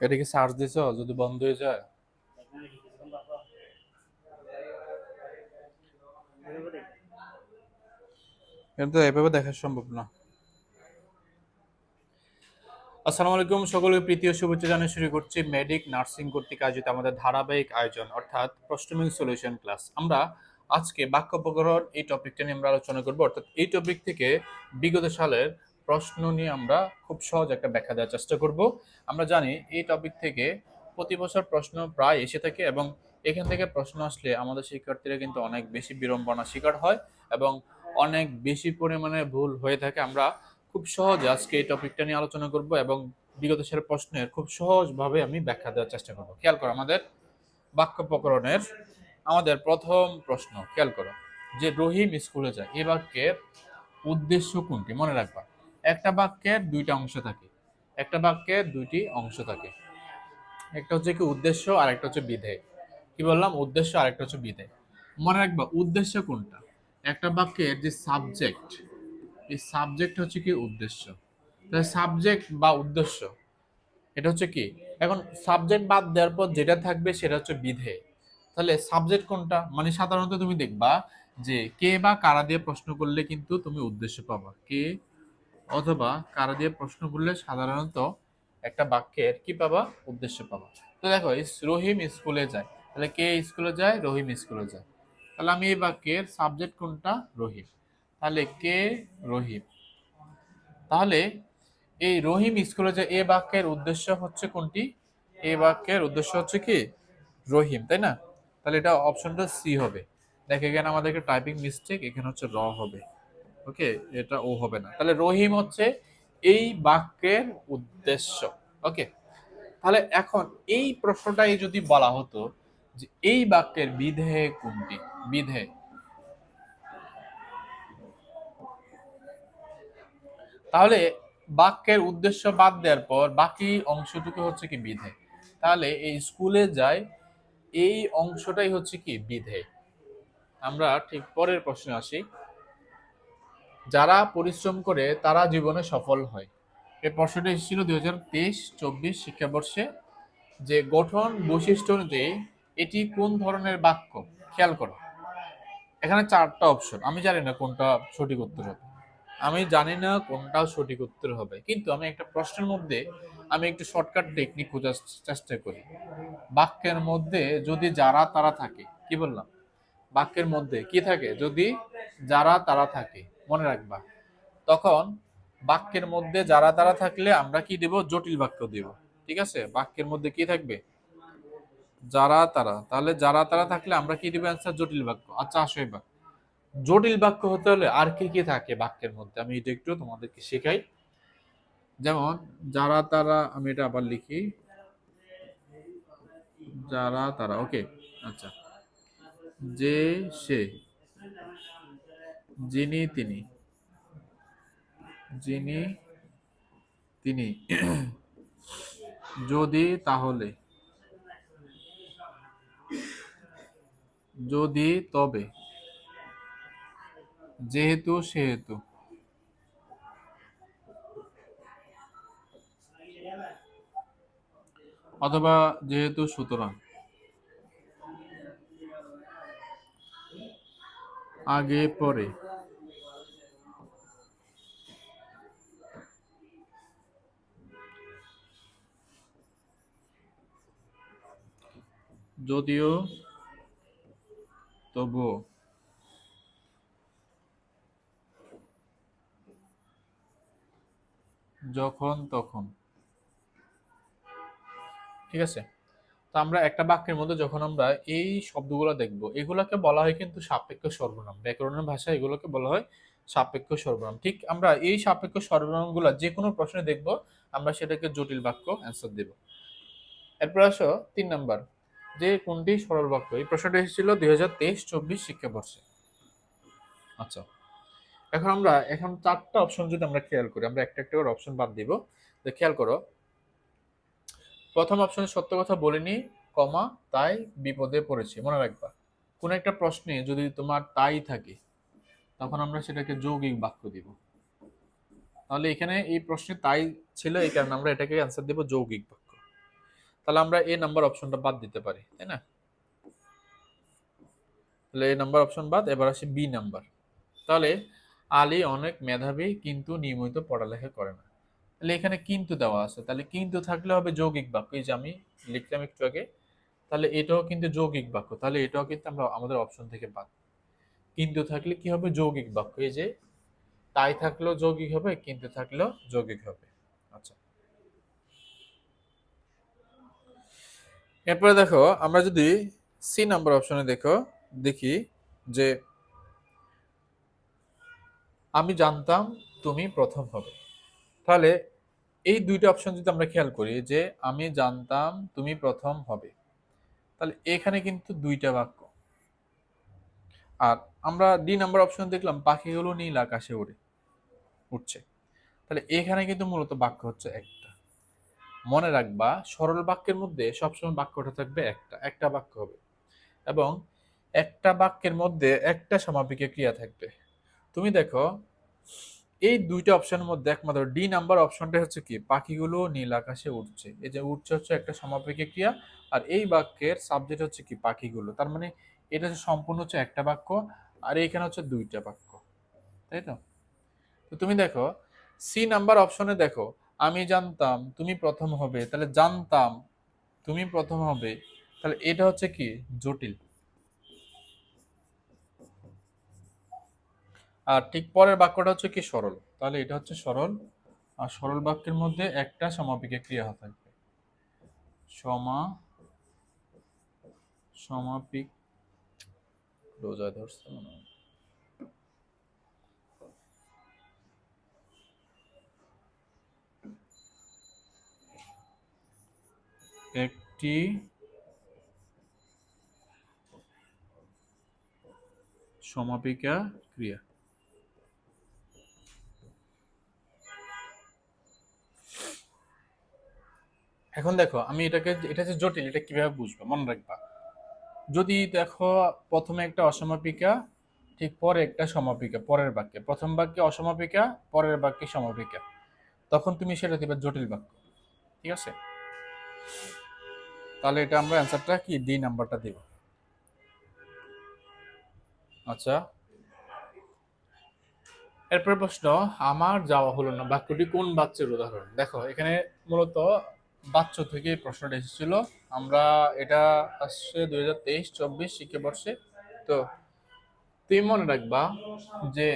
এটা কি সার্চ দিছ যদি বন্ধ হয়ে যায়? এটা তো এভাবে দেখা সম্ভব না। আসসালামু আলাইকুম, সকলকে প্রীতি ও শুভেচ্ছা জানিয়ে শুরু করছি মেডিক নার্সিং কর্তৃক আয়োজিত আমাদের ধারাবাহিক আয়োজন অর্থাৎ প্রশ্ন ব্যাংক সলিউশন ক্লাস। আমরা আজকে বাক্য প্রকরণ এই টপিকটা নিয়ে আমরা আলোচনা করব। অর্থাৎ এই টপিক থেকে বিগত সালের প্রশ্ন নিয়ে আমরা খুব সহজ একটা ব্যাখ্যা দেওয়ার চেষ্টা করব। আমরা জানি এই টপিক থেকে প্রতি বছর প্রশ্ন প্রায় এসে থাকে এবং এখান থেকে প্রশ্ন আসলে আমাদের শিক্ষার্থীরা কিন্তু অনেক বেশি বিড়ম্বনার শিকার হয় এবং অনেক বেশি পরিমাণে ভুল হয়ে থাকে। আমরা খুব সহজে আজকে এই টপিকটা নিয়ে আলোচনা করব এবং বিগত সালের প্রশ্নের খুব সহজভাবে আমি ব্যাখ্যা দেওয়ার চেষ্টা করব। খেয়াল করো, আমাদের বাক্য প্রকরণের আমাদের প্রথম প্রশ্ন খেয়াল করো, যে রহিম স্কুলে যায় এই বাক্যের উদ্দেশ্য কোনটি? মনে রাখবা, একটা বাক্যের দুইটা অংশ থাকে, একটা বাক্যের দুইটি অংশ থাকে। একটা হচ্ছে কি উদ্দেশ্য আর একটা হচ্ছে বিধেয়। কি বললাম? উদ্দেশ্য আর একটা হচ্ছে বিধেয়। মনে রাখবা উদ্দেশ্য কোনটা? একটা বাক্যের যে সাবজেক্ট, এই সাবজেক্ট হচ্ছে কি উদ্দেশ্য। তাহলে সাবজেক্ট বা উদ্দেশ্য এটা হচ্ছে কি? এখন সাবজেক্ট বাদ দেওয়ার পর যেটা থাকবে সেটা হচ্ছে বিধেয়। তাহলে সাবজেক্ট কোনটা? মানে সাধারণত তুমি দেখবা যে কে বা কারা দিয়ে প্রশ্ন করলে কিন্তু তুমি উদ্দেশ্য পাবা। কে অথবা কারা দিয়ে প্রশ্ন করলে সাধারণত একটা বাক্যের কি পাবা? উদ্দেশ্য পাবা। তো দেখো, রহিম স্কুলে যায়, তাহলে কে স্কুলে যায়? রহিম স্কুলে যায়। তাহলে আমি এই বাক্যের সাবজেক্ট কোনটা? রহিম। তাহলে কে? রহিম। তাহলে এই রহিম স্কুলে যায় এ বাক্যের উদ্দেশ্য হচ্ছে কোনটি? এ বাক্যের উদ্দেশ্য হচ্ছে কি? রহিম, তাই না? তাহলে এটা অপশনটা সি হবে। দেখে এখানে আমাদেরকে টাইপিং মিস্টেক, এখানে হচ্ছে র হবে। ওকে, এটা ও হবে না। তাহলে রহিম হচ্ছে এই বাক্যের উদ্দেশ্য। ওকে, তাহলে এখন এই প্রশ্নটাই যদি বলা হতো যে এই বাক্যের বিধেয় কোনটি? বিধেয়, তাহলে বাক্যের উদ্দেশ্য বাদ দেওয়ার পর বাকি অংশটুকু হচ্ছে কি? বিধেয়। তাহলে এই স্কুলে যায় এই অংশটাই হচ্ছে কি? বিধেয়। আমরা ঠিক পরের প্রশ্নে আসি, যারা পরিশ্রম করে তারা জীবনে সফল হয়। এই প্রশ্নটা এসেছিল 2023-24 শিক্ষাবর্ষে। যে গঠন বৈশিষ্ট্য অনুযায়ী এটি কোন ধরনের বাক্য? খেয়াল করো, এখানে চারটা অপশন। আমি জানি না কোনটা সঠিক উত্তর হবে, আমি জানি না কোনটা সঠিক উত্তর হবে, কিন্তু আমি একটা প্রশ্নের মধ্যে আমি একটু শর্টকাট টেকনিক খোঁজার চেষ্টা করি। বাক্যের মধ্যে যদি যারা তারা থাকে, কি বললাম? বাক্যের মধ্যে কি থাকে? যদি যারা তারা থাকে, মনে রাখবা, তখন বাক্যের মধ্যে যারা তারা থাকলে আমরা কি দেব? জটিল বাক্য দেব। ঠিক আছে, বাক্যের মধ্যে কি থাকবে? যারা তারা। তাহলে যারা তারা থাকলে আমরা কি দিব? অ্যান্সার জটিল বাক্য। আচ্ছা আসো এবার, জটিল বাক্য হতে হলে আর কি কি থাকে বাক্যের মধ্যে আমি এটা একটু তোমাদেরকে শেখাই। যেমন যারা তারা, আমি এটা আবার লিখি, যারা তারা। ওকে, আচ্ছা, যে, সে, যিনি, তিনি, যিনি, তিনি, যদি, তাহলে, যদি, তবে, যেহেতু, সেহেতু, অথবা যেহেতু, সুতরাং, আগে, পরে, যদিও, তবুও, যখন, তখন। ঠিক আছে, তো আমরা একটা বাক্যের মধ্যে যখন আমরা এই শব্দগুলো দেখব, এগুলোকে বলা হয় কিন্তু সাপেক্ষ সর্বনাম। ব্যাকরণের ভাষায় এগুলোকে বলা হয় সাপেক্ষ সর্বনাম। ঠিক আমরা এই সাপেক্ষ সর্বনামগুলো যে কোনো প্রশ্নে দেখব, আমরা সেটাকে জটিল বাক্য অ্যান্সার দেব। এরপর আসো 3 নাম্বার, যে কোনটি সরল বাক্য? এই প্রশ্নটা এসেছিল 2023-24 শিক্ষাবর্ষে। আচ্ছা, এখন চারটা অপশন যদি আমরা খেয়াল করি, আমরা একটা একটা করে অপশন বাদ দিব। তো খেয়াল করো, প্রথম অপশনে সত্য কথা বলিনি, কমা, তাই বিপদে পড়েছি। মনে রাখবা, কোন একটা প্রশ্নে যদি তোমার তাই থাকে তখন আমরা সেটাকে যৌগিক বাক্য দিব। তাহলে এখানে এই প্রশ্নে তাই ছিল, এই কারণে আমরা এটাকে অ্যান্সার দেব যৌগিক বাক্য। তাহলে আমরা এ নাম্বার অপশনটা বাদ দিতে পারি, তাই না? তাহলে এ নাম্বার অপশন বাদ, এবার আসি বি নাম্বার। তাহলে আলী অনেক মেধাবী কিন্তু নিয়মিত পড়ালেখা করে না। তাহলে এখানে কিন্তু দেওয়া আছে, তাহলে কিন্তু থাকলে হবে যৌগিক বাক্য, এই যে আমি লিখলাম একটু আগে। তাহলে এটাও কিন্তু যৌগিক বাক্য, তাহলে এটাও কিন্তু আমরা আমাদের অপশন থেকে বাদ। কিন্তু থাকলে কি হবে? যৌগিক বাক্য। এই যে তাই থাকলেও যৌগিক হবে, কিন্তু থাকলেও যৌগিক হবে। আচ্ছা, এরপরে দেখো আমরা যদি সি নাম্বার অপশনে দেখি যে আমি জানতাম তুমি প্রথম হবে। তাহলে এই দুইটা অপশন যদি আমরা খেয়াল করি যে আমি জানতাম তুমি প্রথম হবে, তাহলে এখানে কিন্তু দুইটা বাক্য। আর আমরা ডি নাম্বার অপশন দেখলাম পাখিগুলো নীল আকাশে উঠছে। তাহলে এখানে কিন্তু মূলত বাক্য হচ্ছে একটা। মনে রাখবা সরল বাক্যের মধ্যে সবসময় বাক্যটা থাকবে একটা, একটা বাক্য হবে, এবং একটা বাক্যের মধ্যে একটা সমাপিকা ক্রিয়া থাকবে। তুমি দেখো এই দুইটা অপশনের মধ্যে একমাত্র ডি নাম্বার অপশনটা হচ্ছে কি পাখিগুলো নীল আকাশে উঠছে। এই যে উঠছে হচ্ছে একটা সমাপিকা ক্রিয়া, আর এই বাক্যের সাবজেক্ট হচ্ছে কি পাখিগুলো। তার মানে এটা হচ্ছে সম্পূর্ণ হচ্ছে একটা বাক্য, আর এখানে হচ্ছে দুইটা বাক্য, তাই তো? তো তুমি দেখো সি নাম্বার অপশনে দেখো আমি জানতাম তুমি প্রথম হবে, তাহলে জানতাম তুমি প্রথম হবে, তাহলে এটা হচ্ছে কি জটিল। আর ঠিক পরের বাক্যটা হচ্ছে কি সরল, তাহলে এটা হচ্ছে সরল। আর সরল বাক্যের মধ্যে একটা সমাপিকা ক্রিয়া থাকবে, সমা সমাপিক রোজা ধরছে মনে হয়। একটি সমাপিকা ক্রিয়া। এখন দেখো আমি এটা যে জটিল, এটা কিভাবে বুঝবো মনে রাখবা। যদি দেখো প্রথমে একটা অসমাপিকা, ঠিক পরে একটা সমাপিকা, পরের বাক্যে প্রথম বাক্যে অসমাপিকা, পরের বাক্যে সমাপিকা, তখন তুমি সেটা দিবে জটিল বাক্য। ঠিক আছে, তাহলে এটা আমরা অ্যান্সারটা কি ডি নাম্বারটা দিব। আচ্ছা, এরপর প্রশ্ন আমার যাওয়া হলো না বাক্যটি কোন বাচ্চার উদাহরণ? দেখো এখানে মূলত বাচ্চ থেকে এই প্রশ্নটা এসেছিল। আমরা এটা আসছে 2023-24 শিক্ষাবর্ষে। তো তুমি মনে রাখবা যে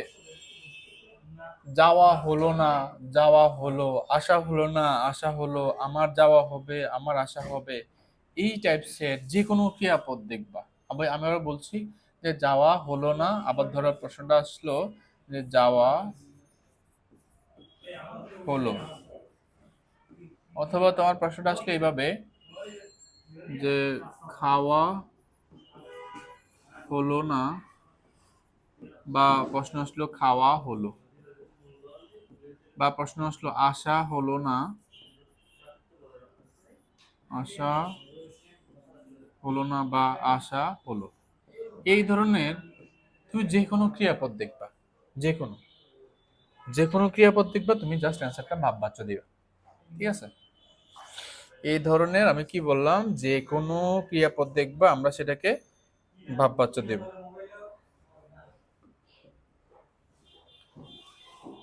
যাওয়া হলো না, যাওয়া হলো, আসা হলো না, আসা হলো, আমার যাওয়া হবে, আমার আসা হবে, এই টাইপসের যে কোনো ক্রিয়াপদ দেখবা। আবার আমি আবার বলছি যে যাওয়া হলো না, আবার ধরো প্রশ্নটা আসলো যে যাওয়া হলো, অথবা তোমার প্রশ্নটা আসলে এইভাবে যে খাওয়া হলো না, বা প্রশ্ন আসলো খাওয়া হলো, বা প্রশ্ন আসলো আসা হলো না, আসা হলো না, বা আসা হলো। এই ধরনের তুমি যে কোনো ক্রিয়াপদ দেখবা, যে কোনো যে কোনো ক্রিয়াপদ দেখবা, তুমি জাস্ট অ্যান্সারটা ভাব বাচ্চা দিবা। ঠিক আছে, এই ধরনের আমি কি বললাম, যে কোনো ক্রিয়াপদ দেখবা, আমরা সেটাকে ভাব বাচ্চা দেব।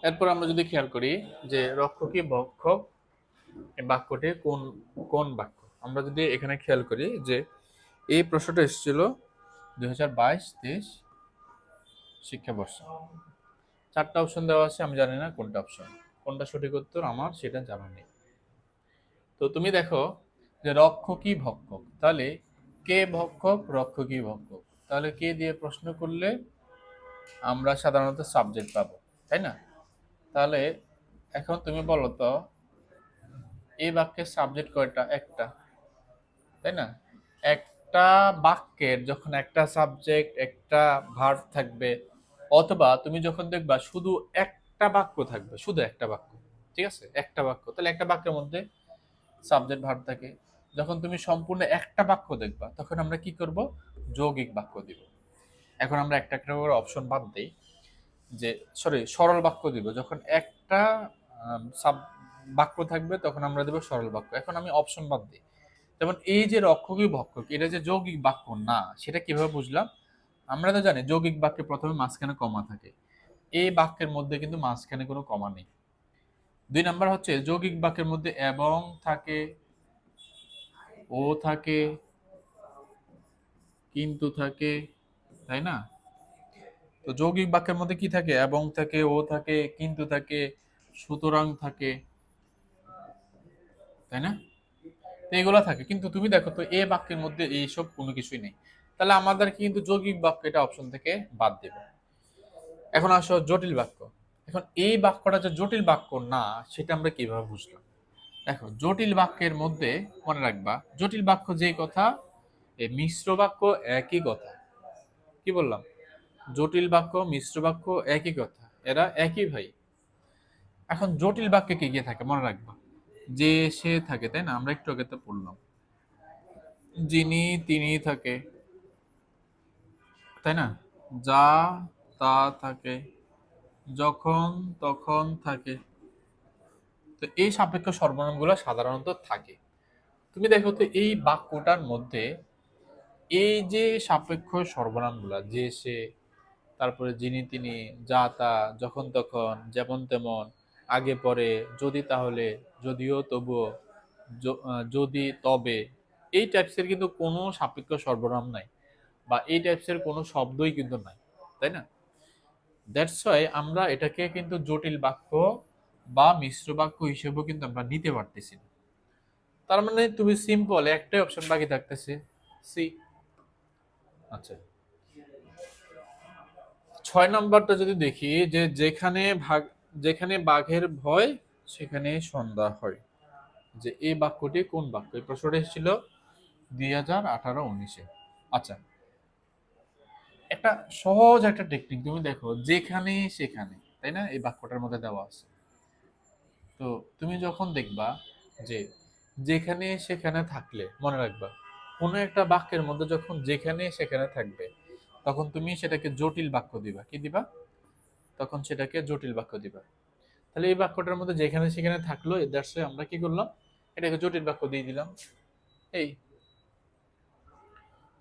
এরপর আমরা যদি খেয়াল করি যে রক্ষকী ভক্ষক এই বাক্যটি কোন কোন বাক্য, আমরা যদি এখানে খেয়াল করি যে এই প্রশ্নটা এসেছিল 2022-23 শিক্ষাবর্ষে। চারটা অপশন দেওয়া আছে, আমি জানি না কোনটা অপশন, কোনটা সঠিক উত্তর আমার সেটা জানা নেই। তো তুমি দেখো যে রক্ষকী ভক্ষক, তাহলে কে ভক্ষক, রক্ষকী ভক্ষক, তাহলে কে দিয়ে প্রশ্ন করলে আমরা সাধারণত সাবজেক্ট পাবো, তাই না? তাহলে এখন তুমি বলো তো এই বাক্যের সাবজেক্ট কয়টা? একটা, তাই না? একটা বাক্যের যখন একটা সাবজেক্ট একটা ভার্ব থাকবে, অথবা তুমি যখন দেখবা শুধু একটা বাক্য থাকবে, শুধু একটা বাক্য, ঠিক আছে, একটা বাক্য, তাহলে একটা বাক্যের মধ্যে সাবজেক্ট ভার্ব থাকে। যখন তুমি সম্পূর্ণ একটা বাক্য দেখবা তখন আমরা কি করব? যৌগিক বাক্য দিব। এখন আমরা একটা একটা করে অপশন বাদ দেই, যে সরি সরল বাক্য দিব। যখন একটা সাব বাক্য থাকবে তখন আমরা দেব সরল বাক্য। এখন আমি অপশন বাদ দিই, যেমন এই যে রক্ষকই ভক্ষক, এটা যে যৌগিক বাক্য না, সেটা কিভাবে বুঝলাম? আমরা তো জানি যৌগিক বাক্যে প্রথমে মাঝখানে কমা থাকে, এই বাক্যের মধ্যে কিন্তু মাঝখানে কোনো কমা নেই। 2 নাম্বার হচ্ছে যৌগিক বাক্যের মধ্যে এবং থাকে, ও থাকে, কিন্তু থাকে, তাই না? তো যৌগিক বাক্যের মধ্যে কি থাকে? এবং থাকে, ও থাকে, কিন্তু থাকে, সুতরাং থাকে, তাই না? তো এগুলো থাকে, কিন্তু তুমি দেখো তো এ বাক্যের মধ্যে এইসব কোনো কিছুই নেই। তাহলে আমাদের কিন্তু যৌগিক বাক্য এটা অপশন থেকে বাদ দেবে। এখন আসো জটিল বাক্য। এখন এই বাক্যটা যে জটিল বাক্য না, সেটা আমরা কিভাবে বুঝলাম? দেখো, জটিল বাক্যের মধ্যে মনে রাখবা, জটিল বাক্য যেই কথা, এই মিশ্র বাক্য একই কথা। কি বললাম? জটিল বাক্য মিশ্র বাক্য একই কথা, এরা একই ভাই। এখন জটিল বাক্যে কি গিয়ে থাকে মনে রাখবা, যে সে থাকে, তাই না? আমরা একটু আগে তো পড়লাম, যিনি তিনি থাকে, তাই না? যা তা থাকে, যখন তখন থাকে। তো এই সাপেক্ষ সর্বনামগুলো সাধারণত থাকে। তুমি দেখো তো এই বাক্যটার মধ্যে এই যে সাপেক্ষ সর্বনামগুলা, যে সে, তারপরে যিনি তিনি, যা তা, যখন তখন, যেমন তেমন, আগে পরে, যদি তাহলে, যদিও তবুও, যদি তবে, এই টাইপসের কিন্তু কোনো সাপেক্ষ সর্বনাম নাই, বা এই টাইপসের কোনো শব্দই কিন্তু নাই, তাই না? দ্যাটস ওয়াই আমরা এটাকে কিন্তু জটিল বাক্য বা মিশ্র বাক্য হিসেবেও কিন্তু আমরা নিতে পারতেছি না। তার মানে তুমি সিম্পল একটাই অপশন বাকি থাকতেছে, সি। আচ্ছা, 6 নম্বরটা যদি দেখি, যে যেখানে বাঘের ভয় সেখানে সন্ধ্যা হয়, যে এই বাক্যটি কোন বাক্য? এই প্রশ্নটা এসেছিল 2018-19-এ। আচ্ছা, একটা সহজ একটা টেকনিক, তুমি দেখো যেখানে সেখানে, তাই না? এই বাক্যটার মধ্যে দেওয়া আছে। তো তুমি যখন দেখবা যে যেখানে সেখানে থাকলে, মনে রাখবা কোনো একটা বাক্যের মধ্যে যখন যেখানে সেখানে থাকবে, তখন তুমি সেটাকে জটিল বাক্য দিবা। কি দিবা? তখন সেটাকে জটিল বাক্য দিবা। তাহলে এই বাক্যটার মধ্যে যেখানে সেখানে থাকলো, দ্যাটস ওয়াই আমরা কি করলাম, এটাকে জটিল বাক্য দিয়ে দিলাম। এই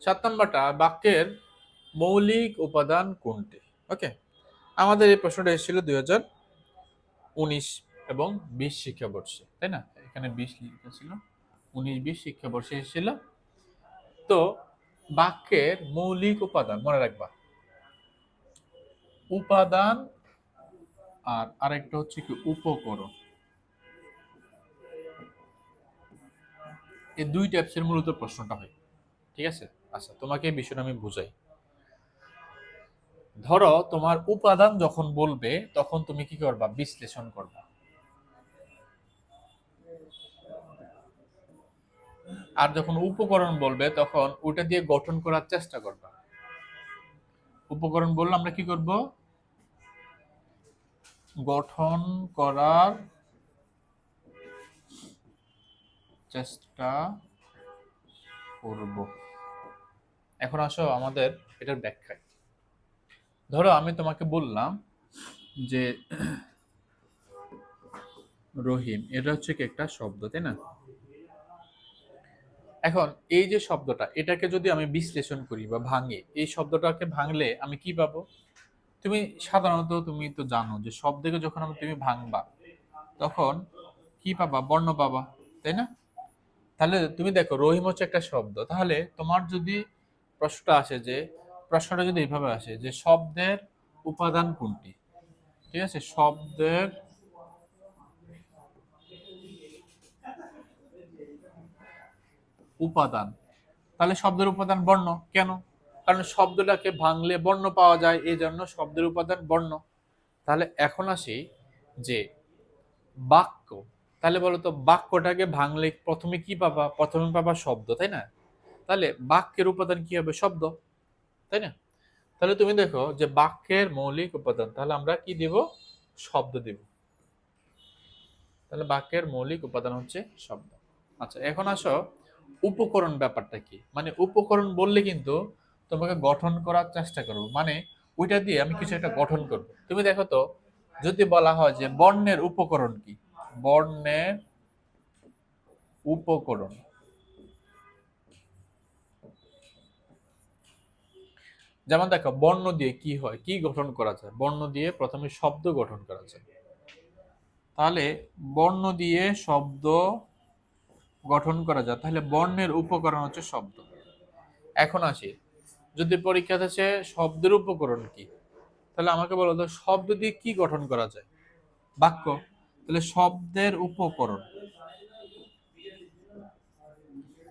7 নম্বরটা, বাক্যের মৌলিক উপাদান কোনটি? ওকে, আমাদের এই প্রশ্নটা এসেছিল 2019 এবং 20 শিক্ষাবর্ষে, তাই না? এখানে 20 লেখা ছিল, 19-20 শিক্ষাবর্ষে এসেছিল। তো বাক্যের মৌলিক উপাদান মনে রাখবা, উপাদান আর আরেকটা হচ্ছে কি উপকরণ। এই দুই টাইপসের মূলত প্রশ্নটা হয়, ঠিক আছে? আচ্ছা, তোমাকে এই বিষয়টা আমি বুঝাই। ধরো তোমার উপাদান যখন বলবে, তখন তুমি কি করবা? বিশ্লেষণ করবা। আর যখন উপকরণ বলবে, তখন ওটা দিয়ে গঠন করার চেষ্টা করবা। উপকরণ বললে আমরা কি করব? গঠন করার চেষ্টা করব। এখন আসো আমাদের এটার ব্যাখ্যায়। ধরো আমি তোমাকে বললাম যে রহিম, এটা হচ্ছে কি একটা শব্দ, তাই না? এখন এই যে শব্দটা, এটাকে যদি আমি বিশ্লেষণ করি বা ভাঙি, এই শব্দটাকে ভাঙলে আমি কি পাবো? তুমি সাধারণত তুমি তো জানো যে শব্দকে যখন তুমি ভাঙবা, তখন কি পাবা? বর্ণ পাবা, তাই না? তাহলে তুমি দেখো রহিম হচ্ছে একটা শব্দ, তাহলে তোমার যদি প্রশ্নটা আসে, যে প্রশ্নটা যদি এইভাবে আসে যে শব্দের উপাদান কোনটি, ঠিক আছে? শব্দের উপাদান, তাহলে শব্দের উপাদান বর্ণ। কেন? কারণ শব্দটাকে ভাঙলে বর্ণ পাওয়া যায়, এই জন্য শব্দের উপাদান বর্ণ। তাহলে এখন আসি যে বাক্য, তাহলে বলো তো বাক্যটাকে ভাঙলে প্রথমে কি পাবা? প্রথমে পাবা শব্দ, তাই না? তাহলে বাক্যের উপাদান কি হবে? শব্দ, তাই না? তাহলে তুমি দেখো যে বাক্যের মৌলিক উপাদান, তাহলে আমরা কি দিব? শব্দ দিব। তাহলে বাক্যের মৌলিক উপাদান হচ্ছে শব্দ। আচ্ছা, এখন আসো উপকরণ ব্যাপারটা কি? মানে উপকরণ বললে কিন্তু তোমাকে গঠন করার চেষ্টা করবো, মানে ওইটা দিয়ে আমি কিছু একটা গঠন করব। তুমি দেখো তো, যদি বলা হয় যে বর্ণের উপকরণ কি? বর্ণের উপকরণ, যেমন দেখো, বর্ণ দিয়ে কি হয়, কি গঠন করা যায়? বর্ণ দিয়ে প্রথমে শব্দ গঠন করা যায়। তাহলে বর্ণ দিয়ে শব্দ গঠন করা যায়, তাহলে বর্ণের উপকরণ হচ্ছে শব্দ। এখন আসি, যদি পরীক্ষাতে আছে শব্দের উপকরণ কি, তাহলে আমাকে বলো তো শব্দ দিয়ে কি গঠন করা যায়? বাক্য। তাহলে শব্দের উপকরণ,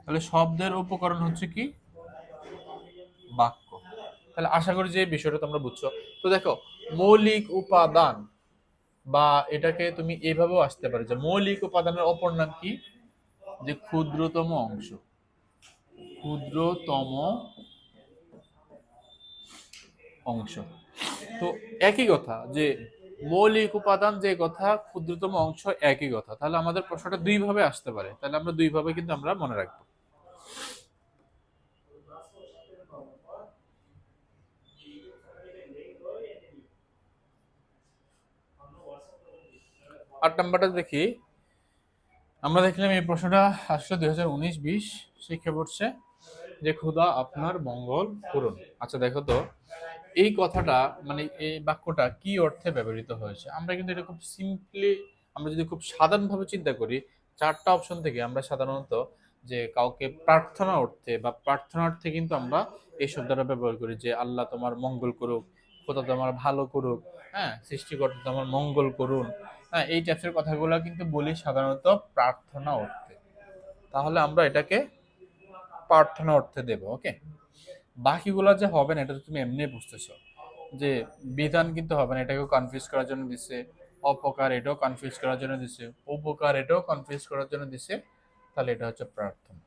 তাহলে শব্দের উপকরণ হচ্ছে কি? বাক্য। তাহলে আশা করি যে বিষয়টা তোমরা বুঝছো। তো দেখো, মৌলিক উপাদান, বা এটাকে তুমি এভাবেও আসতে পারো যে মৌলিক উপাদানের অপর নাম কি? যে ক্ষুদ্রতম অংশ, ক্ষুদ্রতম অংশ। তো একই কথা, যে মৌলিক উপাদান যে কথা, ক্ষুদ্রতম অংশ একই কথা। তাহলে আমাদের প্রশ্নটা দুই ভাবে আসতে পারে, তাহলে আমরা দুই ভাবে কিন্তু আমরা মনে রাখবো। 8 নম্বরটা দেখি। আমরা দেখলাম এই প্রশ্নটা আসলে 2019-20 শিক্ষাবর্ষে, যে খোদা আপনার মঙ্গল করুন। আচ্ছা দেখো তো, এই কথাটা মানে এই বাক্যটা কি অর্থে ব্যবহৃত হয়েছে? আমরা কিন্তু এটা খুব সিম্পলি, আমরা যদি খুব সাধারণভাবে চিন্তা করি, 4টা অপশন থেকে আমরা সাধারণত যে কাউকে প্রার্থনা অর্থে বা প্রার্থনার্থে কিন্তু আমরা এই শব্দটা ব্যবহার করি, যে আল্লাহ তোমার মঙ্গল করুক, খোদা তোমার ভালো করুক, হ্যাঁ, সৃষ্টিকর্তা তোমার মঙ্গল করুন। হ্যাঁ, এই টাইপের কথাগুলো কিন্তু বলি সাধারণত প্রার্থনা অর্থে। তাহলে আমরা এটাকে প্রার্থনা অর্থে দেব। ওকে, বাকিগুলো যে হবে না এটা তো তুমি এমনি বুঝতেছো, যে বিধান কিন্তু হবে না, এটাকেও কনফিউজ করার জন্য দিছে। অপকার, এটাও কনফিউজ করার জন্য দিছে। উপকার, এটাও কনফিউজ করার জন্য দিছে। তাহলে এটা হচ্ছে প্রার্থনা।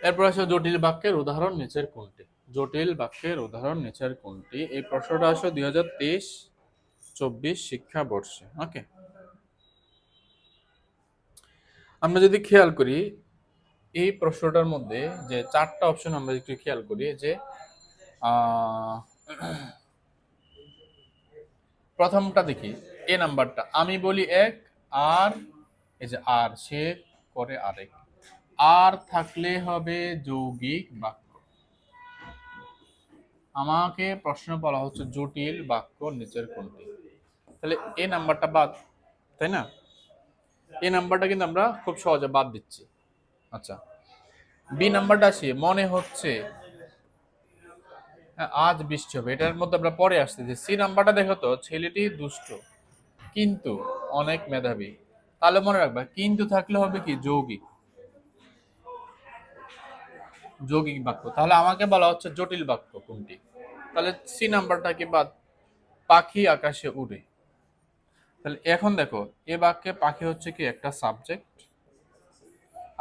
এরপর আসে জটিল বাক্যের উদাহরণ নিচের কোনটি? জটিল বাক্যের উদাহরণ নিচের কোনটি? এই প্রশ্নটা আসে 2023-24 শিক্ষাবর্ষে। ওকে, আমরা যদি খেয়াল করি এই প্রশ্নটার মধ্যে যে 4টা অপশন, আমরা একটু খেয়াল করি যে প্রথমটা দেখি, এ নাম্বারটা, আমি বলি এক, আর এই যে আর, সে করে আরেক। আর থাকলে হবে যৌগিক বাক্য। আমাকে প্রশ্ন বলা হচ্ছে জটিল বাক্য নিচের কোনটি? তাহলে এ নাম্বারটা বাদ, তাই না? এই নাম্বারটা কিন্তু আমরা খুব সহজে বাদ দিচ্ছি। আচ্ছা, বি নাম্বারটা আসি, মনে হচ্ছে আজ বৃষ্টি হবে, এটার মধ্যে আমরা পরে আসতেছি। সি নাম্বারটা দেখো তো, ছেলেটি দুষ্ট কিন্তু অনেক মেধাবী। তাহলে মনে রাখবা, কিন্তু থাকলে হবে কি? যৌগিক, যৌগিক বাক্য। তাহলে আমাকে বলা হচ্ছে জটিল বাক্য কোনটি? তাহলে সি নাম্বারটা কি বাদ। পাখি আকাশে উড়ে। তাহলে এখন দেখো, এ বাক্যে পাখি হচ্ছে কি একটা সাবজেক্ট,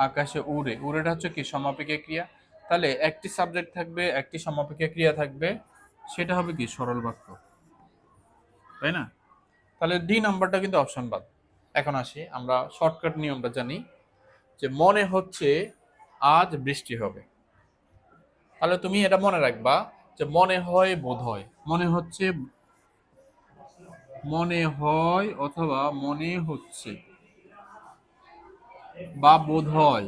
আকাশে উড়ে, উড়েটা হচ্ছে কি সমাপিকা ক্রিয়া। তাহলে একটি সাবজেক্ট থাকবে, একটি সমাপিকা ক্রিয়া থাকবে, সেটা হবে কি সরল বাক্য, তাই না? তাহলে ডি নাম্বারটা কিন্তু অপশন বাদ। এখন আসি, আমরা শর্টকাট নিয়মটা জানি, যে মনে হচ্ছে আজ বৃষ্টি হবে। তাহলে তুমি এটা মনে রাখবা যে মনে হয়, বোধ হয়, মনে হচ্ছে, মনে হয় অথবা মনে হচ্ছে বা বোধ হয়,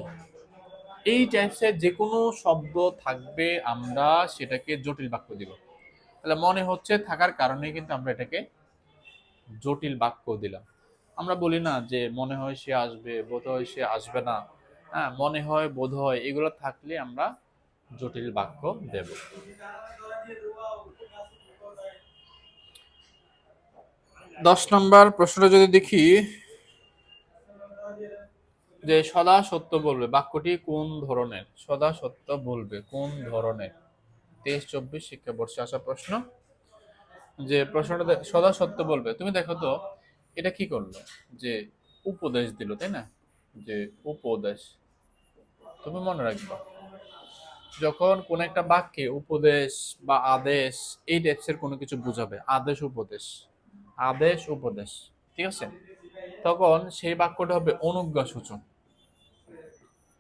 এই টাইপসের যে কোনো শব্দ থাকবে আমরা সেটাকে জটিল বাক্য দিব। তাহলে মনে হচ্ছে থাকার কারণে কিন্তু আমরা এটাকে জটিল বাক্য দিলাম। আমরা বলি না যে মনে হয় সে আসবে, বোধ হয় সে আসবে না। হ্যাঁ, মনে হয়, বোধ হয়, এগুলো থাকলে আমরা জটিল বাক্য দেব। 10 নম্বর প্রশ্নটা যদি দেখি, যে সদা সত্য বলবে বাক্যটি কোন ধরনের? সদা সত্য বলবে কোন ধরনের? 23-24 শিক্ষাবর্ষে আসা প্রশ্ন। যে প্রশ্নটা সদা সত্য বলবে, তুমি দেখো তো এটা কি করলো, যে উপদেশ দিল, তাই না? যে উপদেশ, তুমি মনে রাখবা যখন কোন একটা বাক্যে উপদেশ বা আদেশ এই টাইপসের কোনো কিছু বুঝাবে, আদেশ উপদেশ, আদেশ উপদেশ, ঠিক আছে, তখন সেই বাক্যটা হবে অনুজ্ঞা সূচক।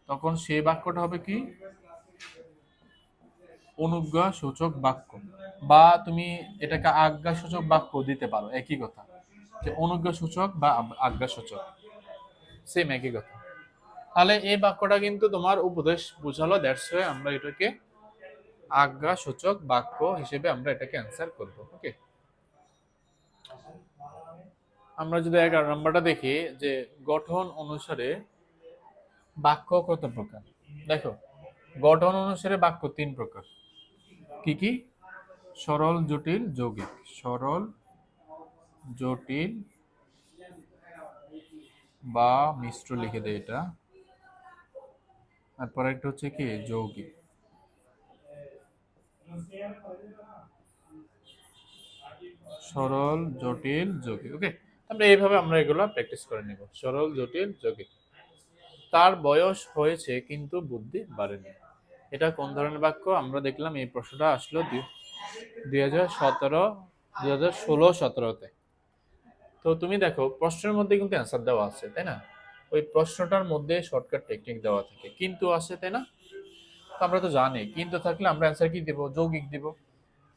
তখন সেই বাক্যটা হবে কি? অনুজ্ঞা সূচক বাক্য। বা তুমি এটাকে আজ্ঞা সূচক বাক্য দিতে পারো, একই কথা, যে অনুজ্ঞা সূচক বা আজ্ঞা সূচক, সেম একই কথা। তাহলে এই বাক্যটা কিন্তু তোমার উপদেশ বুঝালো, দ্যাটস ওয়াই আমরা এটাকে আজ্ঞাসূচক বাক্য হিসেবে আমরা এটাকে অ্যান্সার করব। ওকে, আমরা যদি 11 নম্বরটা দেখি যে গঠন অনুসারে বাক্য কত প্রকার। দেখো, গঠন অনুসারে বাক্য 3 প্রকার। কি কি? সরল, জটিল, যৌগিক। সরল, জটিল বা মিশ্র লিখে দেয় এটা। তারপর একটা হচ্ছে কি যৌগিক। সরল, জটিল, যৌগিক। ওকে, আমরা এইভাবে আমরা এগুলো প্র্যাকটিস করে নিব। সরল, জটিল, যৌগিক। তার বয়স হয়েছে কিন্তু বুদ্ধি বাড়েনি। এটা কোন ধরনের বাক্য? আমরা দেখলাম এই প্রশ্নটা আসলো 2016-17তে। তো তুমি দেখো প্রশ্নের মধ্যে কিন্তু অ্যান্সার দেওয়া আছে, তাই না? ওই প্রশ্নটার মধ্যে শর্টকাট টেকনিক দেওয়া থাকে, কিন্তু আছে, তাই না? তো আমরা তো জানি কিন্তু থাকলে আমরা অ্যান্সার কি দেব? যৌগিক দিব,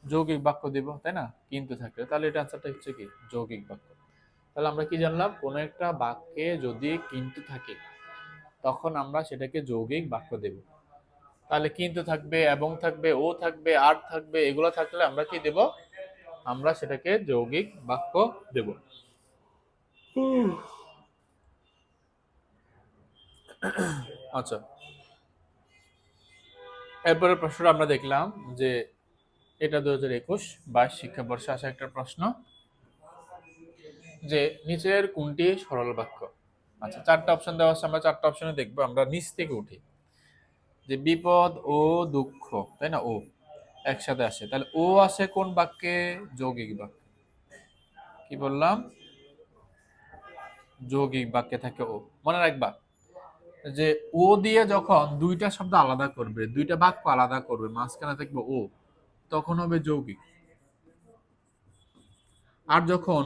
যৌগিক বাক্য দিব, তাই না? কিন্তু থাকলে তাহলে এটা অ্যান্সারটা হচ্ছে কি যৌগিক বাক্য। তাহলে আমরা কি জানলাম? কোন একটা বাক্যে যদি কিন্তু থাকে তখন আমরা সেটাকে যৌগিক বাক্য দেব। তাহলে কিন্তু থাকবে, এবং থাকবে, ও থাকবে, আর থাকবে, এগুলো থাকলে আমরা কি দেব? আমরা সেটাকে যৌগিক বাক্য দেব। আচ্ছা, এরপরে প্রশ্নটা আমরা দেখলাম যে এটা 2021-22 শিক্ষাবর্ষে আসা একটা প্রশ্ন, যে নিচের কোনটি সরল বাক্য। আচ্ছা, 4টা অপশন দেওয়া আছে, আমরা 4টা অপশনে দেখবো। আমরা নিচ থেকে উঠি। যে বিপদ ও দুঃখ, তাই না? ও একসাথে আসে, তাহলে ও আছে কোন বাক্যে? যৌগিক বাক্যে। কি বললাম? যৌগিক বাক্যে থাকে ও। মনে রাখবা যে ও দিয়ে যখন দুইটা শব্দ আলাদা করবে, দুইটা বাক্য আলাদা করবে, মাঝখানে থাকবে ও, তখন হবে যৌগিক। আর যখন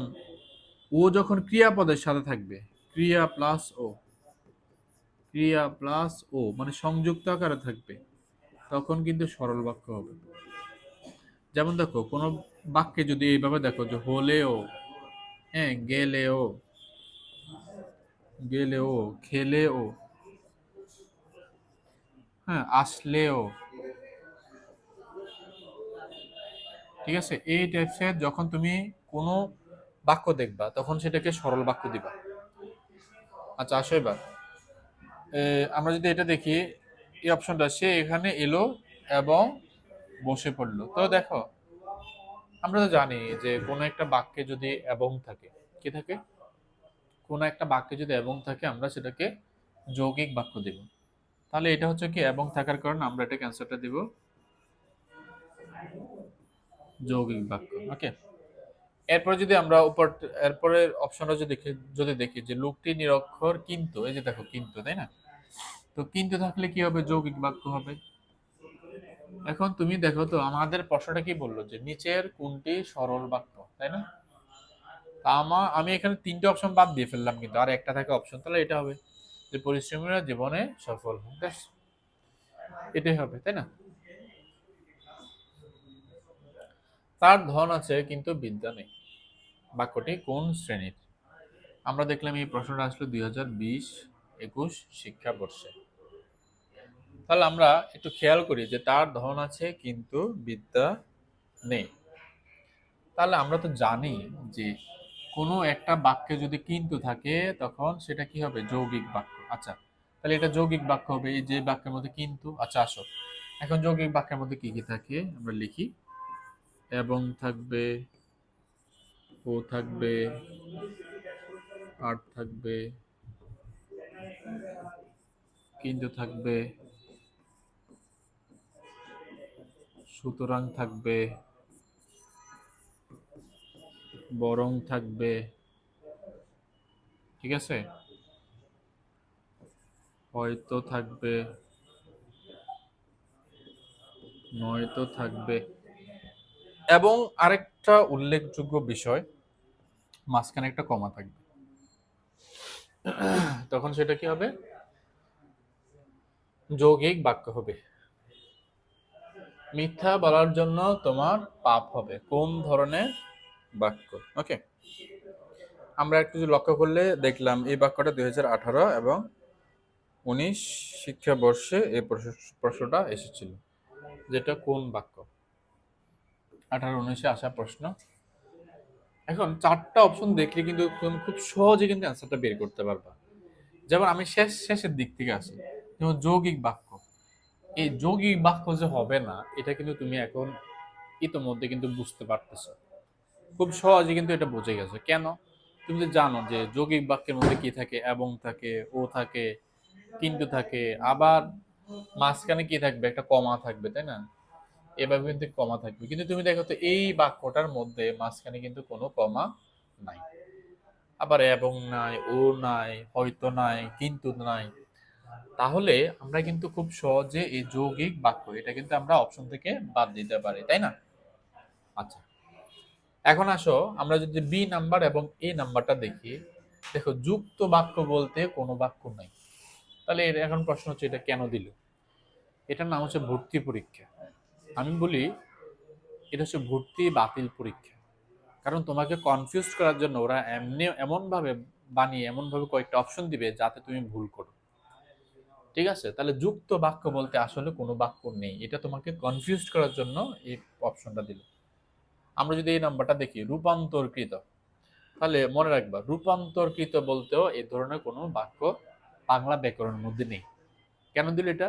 ও যখন ক্রিয়াপদের সাথে থাকবে, ক্রিয়া প্লাস ও, ক্রিয়া প্লাস ও মানে সংযুক্ত আকারে থাকবে, তখন কিন্তু সরল বাক্য হবে। যেমন দেখো কোনো বাক্যে যদি এইভাবে দেখো যে হলেও, হ্যাঁ, গেলেও, গেলেও, খেলেও, হ্যাঁ, আসলেও, ঠিক আছে, এই টাইপসের যখন তুমি কোনো বাক্য দেখবা তখন সেটাকে সরল বাক্য দিবা। আচ্ছা, আসো এবার আমরা যদি এটা দেখি, এই অপশনটা, সে এখানে এলো এবং বসে পড়লো। তো দেখো আমরা তো জানি যে কোনো একটা বাক্যে যদি এবং থাকে, কি থাকে? কোনো একটা বাক্যে যদি এবং থাকে আমরা সেটাকে যৌগিক বাক্য দেব। তাহলে এটা হচ্ছে কি এবং থাকার কারণে আমরা এটা ক্যান্সারটা দিব যৌগিক বাক্য। ওকে, এরপরে যদি আমরা এরপরের অপশনটা যদি দেখি যে লোকটি নিরক্ষর কিন্তু, এই যে দেখো কিন্তু, তাই না? তো কিন্তু থাকলে কি হবে? যৌগিক বাক্য হবে। এখন তুমি দেখো তো আমাদের প্রশ্নটা কি বললো যে নিচের কোনটি সরল বাক্য, তাই না? তা আমি এখানে 3টে অপশন বাদ দিয়ে ফেললাম, কিন্তু আর একটা থাকে অপশন, তাহলে এটা হবে যে পরিশ্রমীরা জীবনে সফল হয়। এটাই হবে, তাই না? তার ধন আছে কিন্তু বিদ্যা নেই, বাক্যটি কোন শ্রেণীর? আমরা দেখলাম এই প্রশ্নটা আসলো 2020-21 শিক্ষাবর্ষে। তাহলে আমরা একটু খেয়াল করি যে তার ধন আছে কিন্তু বিদ্যা নেই। তাহলে আমরা তো জানি যে কোনো একটা বাক্যে যদি কিন্তু থাকে তখন সেটা কি হবে? যৌগিক বাক্য। আচ্ছা, তাহলে এটা যৌগিক বাক্য হবে এই যে বাক্যের মধ্যে কিন্তু। আচ্ছা, আসো এখন যৌগিক বাক্যের মধ্যে কি কি থাকে আমরা লিখি। এবং থাকবে, ও থাকবে, আর থাকবে, কিন্তু থাকবে, সুতরাং থাকবে, বরং থাকবে, ঠিক আছে, হয়তো থাকবে, নয়তো থাকবে, এবং আরেকটা উল্লেখযোগ্য বিষয়, মাঝখানে একটা কমা থাকবে। তখন সেটা কি হবে? যৌগিক বাক্য হবে। মিথ্যা বলার জন্য তোমার পাপ হবে, কোন ধরনের বাক্য? ওকে, আমরা একটু যদি লক্ষ্য করলে দেখলাম এই বাক্যটা 2018 এবং 19 শিক্ষাবর্ষে এই প্রশ্নটা এসেছিল, যেটা কোন বাক্য? 18-19-এ আসা প্রশ্ন। এখন চারটা অপশন দেখলে কিন্তু তুমি খুব সহজে কিন্তু অ্যান্সারটা বের করতে পারবা। যেমন আমি শেষের দিক থেকে আসি, যেমন যৌগিক বাক্য। এই যৌগিক বাক্য যে হবে না, এটা কিন্তু তুমি এখন ইতোমধ্যে কিন্তু বুঝতে পারতেছো, খুব সহজে কিন্তু এটা বুঝে গেছো। কেন? তুমি তো জানো যে যৌগিক বাক্যের মধ্যে কি থাকে, এবং থাকে, ও থাকে, কিন্তু থাকে, আবার মাঝখানে কি থাকবে, একটা কমা থাকবে, তাই না? এভাবে কিন্তু কমা থাকবে, কিন্তু তুমি দেখো তো এই বাক্যটার মধ্যে মাঝখানে কিন্তু কোনো কমা নাই, আবার এবং নাই, ও নাই, হয়তো নাই, কিন্তু নাই। তাহলে আমরা কিন্তু খুব সহজে এই যৌগিক বাক্য এটা কিন্তু আমরা অপশন থেকে বাদ দিতে পারি, তাই না? আচ্ছা, এখন আসো আমরা যদি বি নাম্বার এবং এ নাম্বারটা দেখি। দেখো, যুক্ত বাক্য বলতে কোনো বাক্য নাই। তাহলে এখন প্রশ্ন হচ্ছে, এটা কেন দিল? এটার নাম হচ্ছে ভর্তি পরীক্ষা। আমি বলি এটা হচ্ছে ভর্তি বাতিল পরীক্ষা। কারণ তোমাকে কনফিউজ করার জন্য ওরা এমন ভাবে বানিয়ে, এমন ভাবে কয়েকটা অপশন দিবে যাতে তুমি ভুল করো। ঠিক আছে, তাহলে যুক্ত বাক্য বলতে আসলে কোনো বাক্য নেই, এটা তোমাকে কনফিউজ করার জন্য এই অপশনটা দিল। আমরা যদি এই নাম্বারটা দেখি, রূপান্তরকৃত, তাহলে মনে রাখবা রূপান্তরকৃত বলতেও এই ধরনের কোনো বাক্য বাংলা ব্যাকরণের মধ্যে নেই। কেন দিল এটা?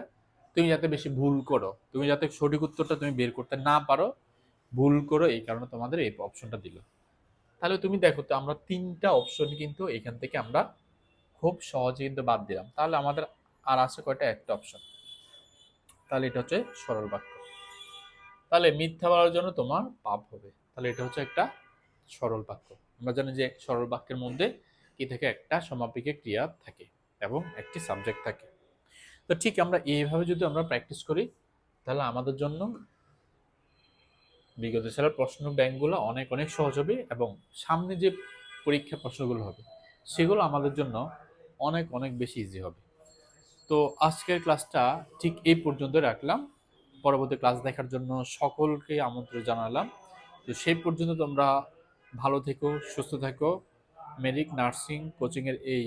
তুমি যাতে বেশি ভুল করো, তুমি যাতে সঠিক উত্তরটা তুমি বের করতে না পারো, ভুল করো, এই কারণে তোমাদের এই অপশনটা দিল। তাহলে তুমি দেখো তো, আমরা তিনটা অপশন কিন্তু এখান থেকে আমরা খুব সহজে কিন্তু বাদ দিলাম। তাহলে আমাদের আর আছে কয়টা? একটা অপশন। তাহলে এটা হচ্ছে সরল বাক্য। তাহলে মিথ্যা বলার জন্য তোমার পাপ হবে। তাহলে এটা হচ্ছে একটা সরল বাক্য। আমরা জানি যে সরল বাক্যের মধ্যে কি থাকে? একটা সমাপিকা ক্রিয়া থাকে এবং একটি সাবজেক্ট থাকে। তো ঠিক আমরা এইভাবে যদি আমরা প্র্যাকটিস করি, তাহলে আমাদের জন্য বিগত সালের প্রশ্ন ব্যাংকগুলো অনেক অনেক সহজ হবে, এবং সামনে যে পরীক্ষা প্রশ্নগুলো হবে সেগুলো আমাদের জন্য অনেক অনেক বেশি ইজি হবে। তো আজকের ক্লাসটা ঠিক এই পর্যন্ত রাখলাম। পরবর্তী ক্লাস দেখার জন্য সকলকে আমন্ত্রণ জানালাম। তো সেই পর্যন্ত তোমরা ভালো থেকো, সুস্থ থাকো, মেডিক নার্সিং কোচিংয়ের এই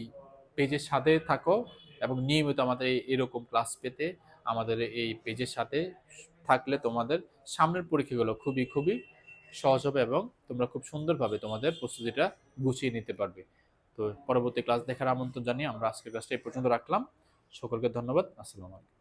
পেজের সাথে থাকো, এবং নিয়মিত আমাদের এরকম ক্লাস পেতে আমাদের এই পেজের সাথে থাকলে তোমাদের সামনের পরীক্ষাগুলো খুবই খুবই সহজ হবে, এবং তোমরা খুব সুন্দরভাবে তোমাদের প্রস্তুতিটা গুছিয়ে নিতে পারবে। তো পরবর্তী ক্লাস দেখার আমন্ত্রণ জানিয়ে আমরা আজকের ক্লাসটা এই পর্যন্ত রাখলাম। সকলকে ধন্যবাদ। আসসালামু আলাইকুম।